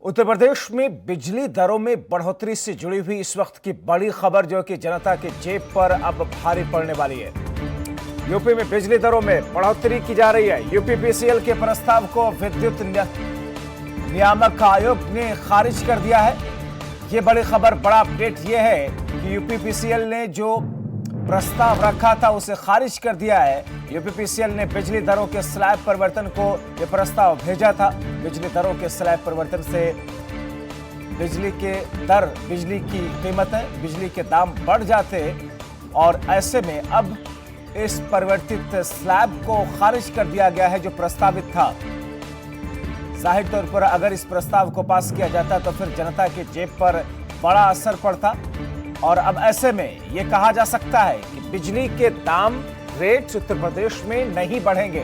उत्तर प्रदेश में बिजली दरों में बढ़ोतरी से जुड़ी हुई इस वक्त की बड़ी खबर जो कि जनता के जेब पर अब भारी पड़ने वाली है। यूपी में बिजली दरों में बढ़ोतरी की जा रही है। यूपीपीसीएल के प्रस्ताव को विद्युत नियामक आयोग ने खारिज कर दिया है। ये बड़ी खबर, बड़ा अपडेट ये है कि यूपीपीसीएल ने जो प्रस्ताव रखा था उसे खारिज कर दिया है। यूपीपीसीएल ने बिजली दरों के स्लैब परिवर्तन को यह प्रस्ताव भेजा था। बिजली दरों के स्लैब परिवर्तन से बिजली की कीमतें, बिजली के दाम बढ़ जाते और ऐसे में अब इस परिवर्तित स्लैब को खारिज कर दिया गया है जो प्रस्तावित था। जाहिर तौर पर अगर इस प्रस्ताव को पास किया जाता तो फिर जनता के जेब पर बड़ा असर पड़ता और अब ऐसे में यह कहा जा सकता है कि बिजली के दाम, रेट्स उत्तर प्रदेश में नहीं बढ़ेंगे।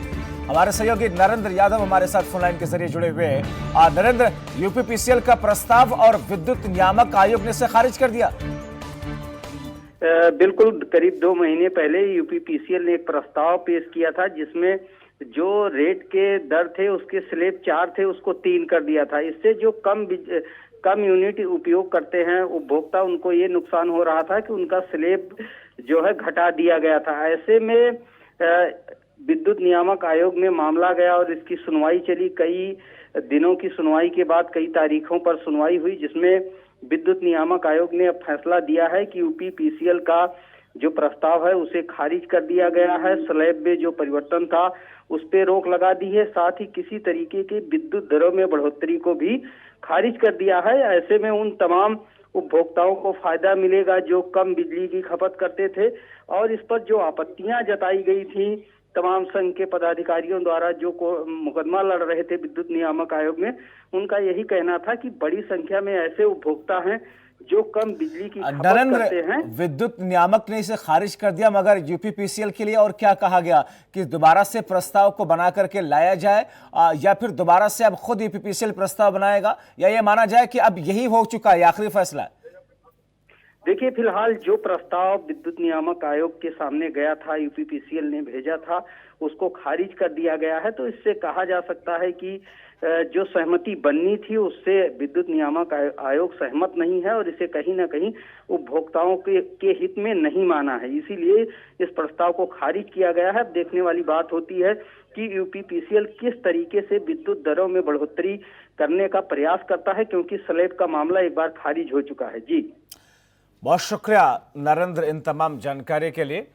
हमारे सहयोगी नरेंद्र यादव हमारे साथ फोन लाइन के जरिए जुड़े हुए हैं। नरेंद्र, यूपीपीसीएल का प्रस्ताव और विद्युत नियामक आयोग ने इसे खारिज कर दिया। बिल्कुल, करीब 2 महीने पहले यूपीपीसीएल ने एक प्रस्ताव पेश किया था जिसमें जो रेट के दर थे उसके स्लैब 4 थे उसको 3 कर दिया था। इससे जो कम यूनिट उपयोग करते हैं उपभोक्ता, उनको ये नुकसान हो रहा था कि उनका स्लैब जो है घटा दिया गया था। ऐसे में विद्युत नियामक आयोग में मामला गया और इसकी सुनवाई चली। कई दिनों की सुनवाई के बाद कई तारीखों पर सुनवाई हुई जिसमें विद्युत नियामक आयोग ने अब फैसला दिया है कि यूपीपीसीएल का जो प्रस्ताव है उसे खारिज कर दिया गया है। स्लैब में जो परिवर्तन था उस पर रोक लगा दी है, साथ ही किसी तरीके की विद्युत दरों में बढ़ोतरी को भी खारिज कर दिया है। ऐसे में उन तमाम उपभोक्ताओं को फायदा मिलेगा जो कम बिजली की खपत करते थे और इस पर जो आपत्तियां जताई गई थी तमाम संघ के पदाधिकारियों द्वारा जो मुकदमा लड़ रहे थे विद्युत नियामक आयोग में, उनका यही कहना था कि बड़ी संख्या में ऐसे उपभोक्ता हैं जो कम बिजली की खपत करते हैं। विद्युत नियामक ने इसे खारिज कर दिया, मगर यूपीपीसीएल के लिए और क्या कहा गया कि दोबारा से प्रस्ताव को बना करके लाया जाए या फिर दोबारा से अब खुद यूपीपीसीएल प्रस्ताव बनाएगा, या ये माना जाए कि अब यही हो चुका है, आखिरी फैसला? देखिए, फिलहाल जो प्रस्ताव विद्युत नियामक आयोग के सामने गया था, यूपीपीसीएल ने भेजा था, उसको खारिज कर दिया गया है। तो इससे कहा जा सकता है कि जो सहमति बननी थी उससे विद्युत नियामक आयोग सहमत नहीं है और इसे कहीं ना कहीं उपभोक्ताओं के हित में नहीं माना है, इसीलिए इस प्रस्ताव को खारिज किया गया है। देखने वाली बात होती है कि यूपीपीसीएल किस तरीके से विद्युत दरों में बढ़ोतरी करने का प्रयास करता है, क्योंकि स्लैब का मामला एक बार खारिज हो चुका है। जी, बहुत शुक्रिया नरेंद्र इन तमाम जानकारी के लिए।